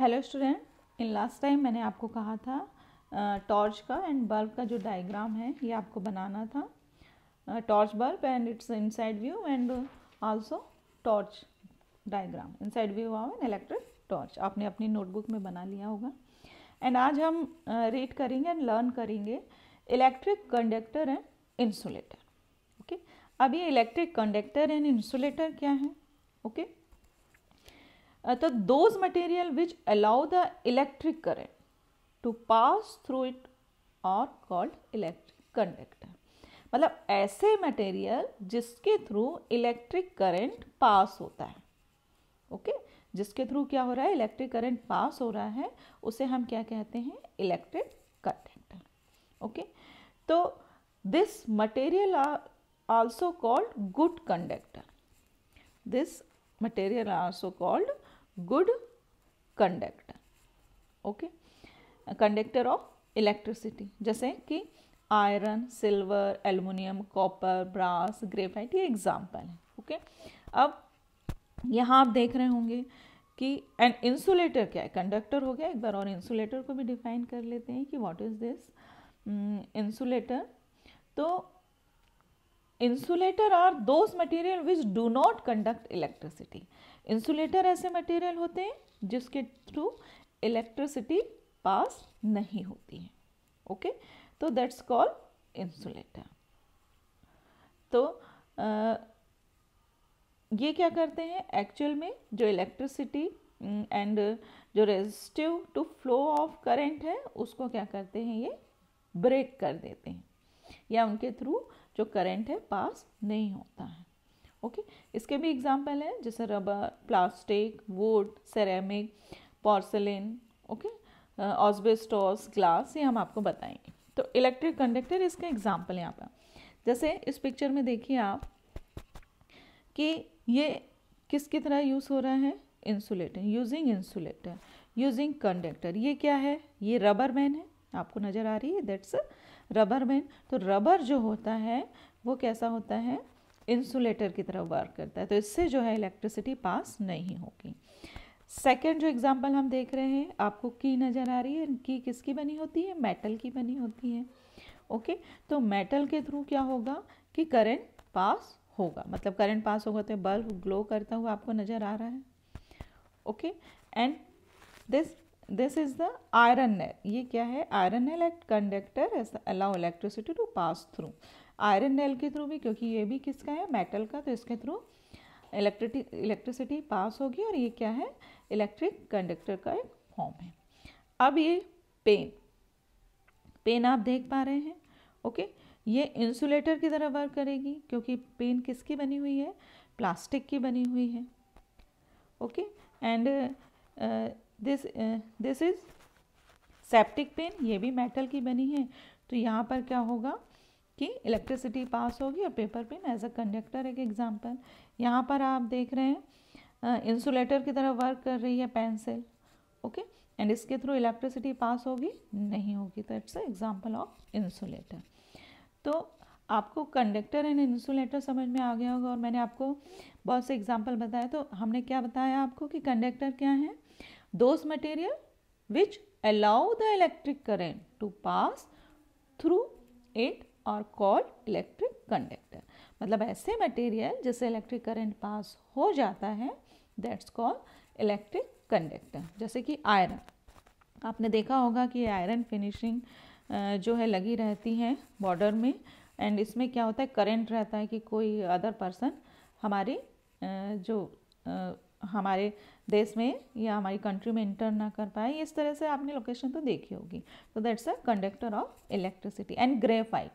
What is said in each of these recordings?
Hello student, in last time मैंने आपको कहा था टॉर्च का एंड बल्ब का जो डायग्राम है ये आपको बनाना था। Torch bulb and it's inside view and also torch diagram inside view of an electric torch आपने अपनी नोटबुक में बना लिया होगा। एंड आज हम रीड करेंगे एंड लर्न करेंगे electric conductor and insulator. Okay, अब ये इलेक्ट्रिक कंडक्टर एंड इंसुलेटर क्या है? ओके, तो those material which allow the electric current to pass through it are called electric conductor। मतलब ऐसे मटेरियल जिसके थ्रू इलेक्ट्रिक करंट पास होता है। ओके, जिसके थ्रू क्या हो रहा है, इलेक्ट्रिक करंट पास हो रहा है, उसे हम क्या कहते हैं? Electric conductor. ओके, तो this material are also called good conductor. This material are also called good conductor. Okay, conductor of electricity, जैसे कि iron, silver, aluminium, copper, brass, graphite, ये एग्जाम्पल है। ओके, अब यहाँ आप देख रहे होंगे कि एन इंसुलेटर क्या है? कंडक्टर हो गया, एक बार और इंसुलेटर को भी डिफाइन कर लेते हैं कि व्हाट इज दिस इंसुलेटर। तो insulator are those material which do not conduct electricity. Insulator ऐसे मटेरियल होते हैं जिसके थ्रू इलेक्ट्रिसिटी पास नहीं होती है। ओके, तो दैट्स कॉल्ड इंसुलेटर। तो ये क्या करते हैं एक्चुअल में? जो इलेक्ट्रिसिटी एंड जो resistive to flow of current है उसको क्या करते हैं? ये ब्रेक कर देते हैं, या उनके थ्रू जो करंट है पास नहीं होता है। ओके, इसके भी एग्जाम्पल हैं जैसे rubber, plastic, wood, ceramic, porcelain, okay, asbestos, glass, ये हम आपको बताएंगे। तो इलेक्ट्रिक कंडक्टर इसका एग्जाम्पल यहाँ पर, जैसे इस पिक्चर में देखिए आप कि ये किसकी तरह यूज़ हो रहा है? Insulator, using insulator, using conductor. ये क्या है? ये रबर बैंड है, आपको नज़र आ रही है, दैट्स रबर बैंड। तो रबर जो होता है वो कैसा होता है? इंसुलेटर की तरह वर्क करता है, तो इससे जो है इलेक्ट्रिसिटी पास नहीं होगी। सेकेंड जो एग्जांपल हम देख रहे हैं, आपको की नज़र आ रही है, की किसकी बनी होती है? मेटल की बनी होती है। ओके, तो मेटल के थ्रू क्या होगा कि करंट पास होगा, मतलब करंट पास होगा तो बल्ब ग्लो करता हुआ आपको नज़र आ रहा है। Okay, and this is the iron nail. ये क्या है? Iron nail conductor allow electricity to pass through. Iron nail के थ्रू भी, क्योंकि ये भी किसका है? मेटल का, तो इसके थ्रू इलेक्ट्रिसिटी पास होगी, और ये क्या है? इलेक्ट्रिक कंडक्टर का एक फॉर्म है। अब ये पेन आप देख पा रहे हैं। ओके, ये इंसुलेटर की तरह वर्क करेगी, क्योंकि पेन किसकी बनी हुई है? प्लास्टिक की बनी हुई है। Okay, and this is septic pen, ये भी मेटल की बनी है। तो यहाँ पर क्या होगा कि इलेक्ट्रिसिटी पास होगी, और paper pen as a conductor एक एग्जांपल। यहाँ पर आप देख रहे हैं इंसुलेटर की तरह वर्क कर रही है पेंसिल। ओके, एंड इसके थ्रू इलेक्ट्रिसिटी पास होगी? नहीं होगी, तो इट्स एग्जांपल ऑफ इंसुलेटर। तो आपको कंडक्टर एंड इंसुलेटर समझ में आ गया होगा, और मैंने आपको बहुत से एग्जाम्पल बताए। तो हमने क्या बताया आपको कि कंडक्टर क्या है? Those material which allow the electric current to pass through it और कॉल्ड इलेक्ट्रिक कंडक्टर। मतलब ऐसे मटेरियल जिससे इलेक्ट्रिक करंट पास हो जाता है, दैट्स कॉल्ड इलेक्ट्रिक कंडक्टर। जैसे कि आयरन, आपने देखा होगा कि आयरन फिनिशिंग जो है लगी रहती है बॉर्डर में, एंड इसमें क्या होता है? करंट रहता है कि कोई अदर पर्सन हमारी हमारे देश में या हमारी कंट्री में इंटर ना कर पाए। इस तरह से आपने लोकेशन तो देखी होगी। तो that's a conductor of electricity. And graphite,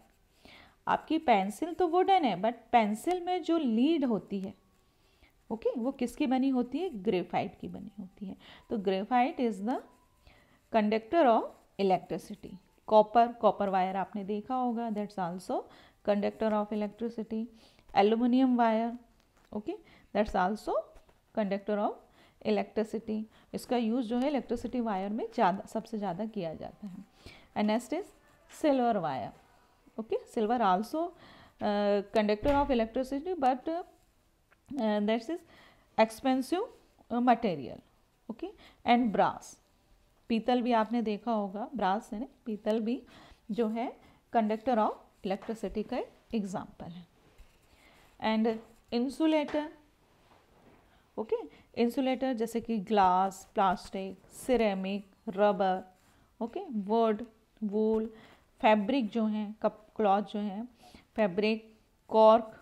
आपकी पेंसिल तो वुडन है, बट पेंसिल में जो लीड होती है, ओके, वो किसकी बनी होती है? ग्रेफाइट की बनी होती है। तो graphite is the conductor of electricity. Copper wire आपने देखा होगा, that's also conductor of electricity. Aluminium wire, okay, that's also conductor of electricity. इसका यूज़ जो है इलेक्ट्रिसिटी वायर में सबसे ज़्यादा किया जाता है। And next is silver wire. Okay, silver also conductor of electricity, but that's is expensive material. Okay. And brass, पीतल भी आपने देखा होगा, ब्रास है ना, पीतल भी जो है कंडक्टर ऑफ इलेक्ट्रिसिटी का एग्जाम्पल है। एंड इंसुलेटर, ओके, इंसुलेटर जैसे कि glass, plastic, ceramic, rubber, okay, would, wool, fabric जो हैं, कप क्लॉथ जो हैं, fabric, cork,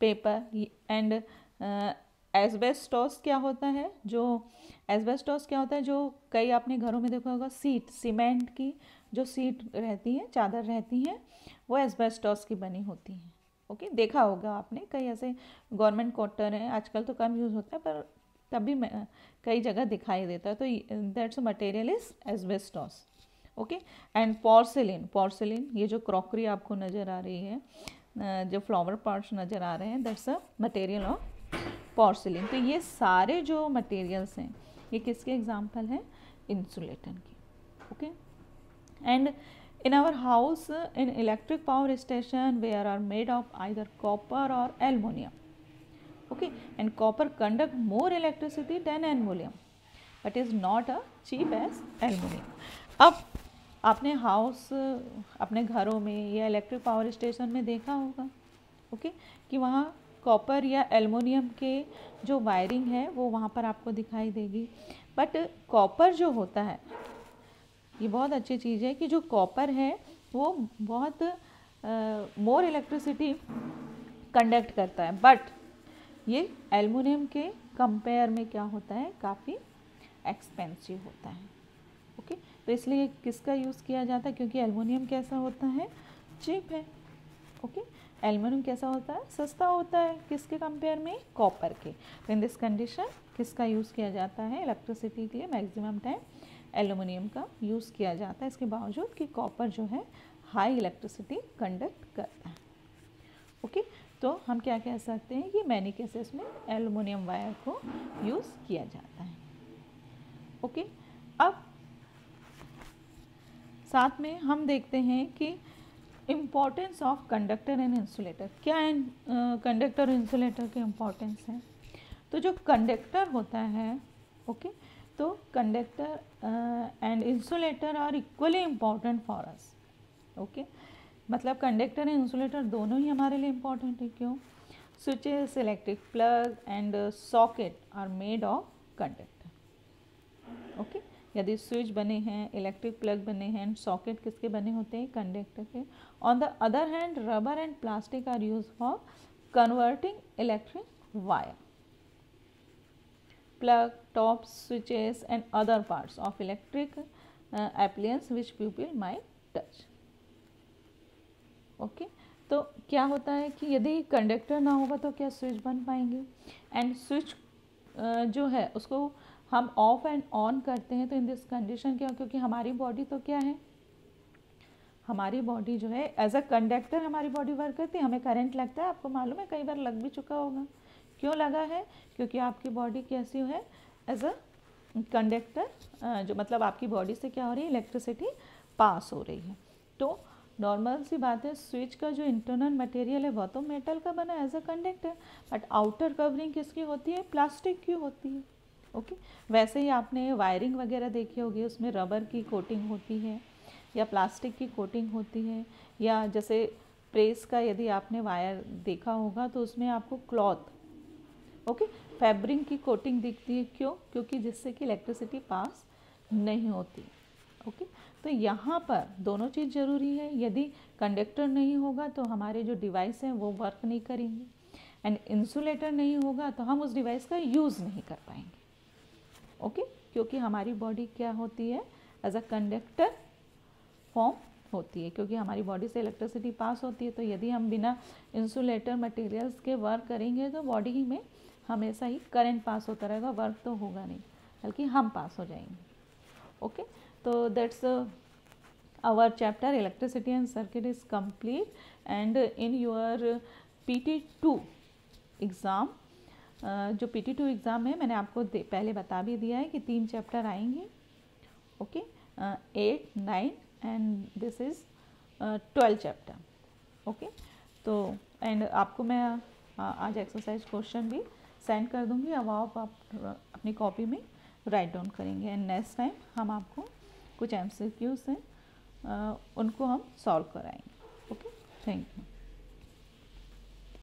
paper. And asbestos क्या होता है, जो एस्बेस्टोस क्या होता है, जो कई आपने घरों में देखा होगा, सीट, सीमेंट की जो सीट रहती है, चादर रहती हैं, वो एस्बेस्टोस की बनी होती हैं। ओके, देखा होगा आपने, कई ऐसे गवर्नमेंट क्वार्टर हैं, आजकल तो कम यूज़ होता है पर तभी कई जगह दिखाई देता है। तो that's material is asbestos. Okay. And porcelain, porcelain ये जो क्रॉकरी आपको नज़र आ रही है, जो फ्लावर पॉट्स नज़र आ रहे हैं, that's a material of porcelain. तो ये सारे जो मटेरियल्स हैं ये किसके एग्जाम्पल हैं, इंसुलेटर की। Okay. And in our house, in electric power station where are made of either copper or aluminum, okay, and copper conduct more electricity than aluminum but is not as cheap as aluminum. अब आपने house, अपने घरों में या electric power station में देखा होगा, okay, कि वहाँ कॉपर या एल्युमिनियम के जो वायरिंग है वो वहाँ पर आपको दिखाई देगी। बट कॉपर जो होता है, ये बहुत अच्छी चीज़ है कि जो कॉपर है वो बहुत मोर इलेक्ट्रिसिटी कंडक्ट करता है, बट ये एल्युमिनियम के कंपेयर में क्या होता है, काफ़ी एक्सपेंसिव होता है। ओके, तो इसलिए किसका यूज़ किया जाता है, क्योंकि एल्युमिनियम कैसा होता है, चीप है। ओके, एल्युमिनियम कैसा होता है, सस्ता होता है, किसके कंपेयर में, कॉपर के। तो इन दिस कंडीशन किसका यूज़ किया जाता है इलेक्ट्रिसिटी के लिए, मैक्सिमम टाइम एल्युमिनियम का यूज़ किया जाता है, इसके बावजूद कि कॉपर जो है हाई इलेक्ट्रिसिटी कंडक्ट करता है। ओके, तो हम क्या कह सकते हैं कि मैनी केसेस में एल्युमिनियम वायर को यूज़ किया जाता है। ओके, अब साथ में हम देखते हैं कि importance of conductor and insulator, क्या है कंडक्टर और इंसुलेटर के इम्पॉर्टेंस है। तो जो कंडक्टर होता है, ओके, तो conductor and insulator are equally important for us. Okay, मतलब कंडक्टर एंड इंसुलेटर दोनों ही हमारे लिए इम्पॉर्टेंट है। क्यों, switches, electric plug and socket are made of conductor. Okay, यदि स्विच बने हैं, इलेक्ट्रिक प्लग बने हैं, एंड सॉकेट किसके बने होते हैं, कंडक्टर के। On the other hand rubber and plastic are use for converting electric wire. Plug, tops, switches and other parts of electric appliance which people might touch. Okay, तो क्या होता है कि यदि कंडक्टर ना होगा तो क्या स्विच बन पाएंगे, एंड स्विच जो है उसको हम ऑफ एंड ऑन करते हैं। तो इन दिस कंडीशन क्या, क्योंकि हमारी बॉडी तो क्या है, हमारी बॉडी जो है एज अ कंडक्टर हमारी बॉडी वर्क करती है, हमें करंट लगता है, आपको मालूम है, कई बार लग भी चुका होगा। क्यों लगा है, क्योंकि आपकी बॉडी कैसी है, एज अ कंडक्टर, जो मतलब आपकी बॉडी से क्या हो रही है, इलेक्ट्रिसिटी पास हो रही है। तो नॉर्मल सी बात है, स्विच का जो इंटरनल मटेरियल है वह तो मेटल का बना as a conductor, but outer covering किसकी होती है, प्लास्टिक की होती है। ओके, वैसे ही आपने वायरिंग वगैरह देखी होगी, उसमें रबर की कोटिंग होती है या प्लास्टिक की कोटिंग होती है, या जैसे प्रेस का यदि आपने वायर देखा होगा तो उसमें आपको क्लॉथ, ओके, फैब्रिक की कोटिंग दिखती है। क्यों, क्योंकि जिससे कि इलेक्ट्रिसिटी पास नहीं होती। ओके, तो यहाँ पर दोनों चीज़ ज़रूरी है। यदि कंडक्टर नहीं होगा तो हमारे जो डिवाइस हैं वो वर्क नहीं करेंगे, एंड इंसुलेटर नहीं होगा तो हम उस डिवाइस का यूज़ नहीं कर पाएंगे। ओके, क्योंकि हमारी बॉडी क्या होती है, एज अ कंडक्टर फॉर्म होती है, क्योंकि हमारी बॉडी से इलेक्ट्रिसिटी पास होती है। तो यदि हम बिना इंसुलेटर मटेरियल्स के वर्क करेंगे तो बॉडी में हमेशा ही करंट पास होता रहेगा, वर्क तो होगा नहीं, बल्कि हम पास हो जाएंगे। ओके, तो that's our chapter electricity and circuit is complete. And in your PT2 exam, जो PT2 एग्ज़ाम है, मैंने आपको पहले बता भी दिया है कि 3 चैप्टर आएंगे। Okay, 8, 9 and this is 12 chapter. Okay, तो एंड आपको मैं आज एक्सरसाइज क्वेश्चन भी सेंड कर दूंगी, अब आप अपनी कॉपी में राइट डाउन करेंगे एंड नेक्स्ट टाइम हम आपको कुछ MCQs हैं उनको हम सॉल्व कराएंगे। Okay, thank you.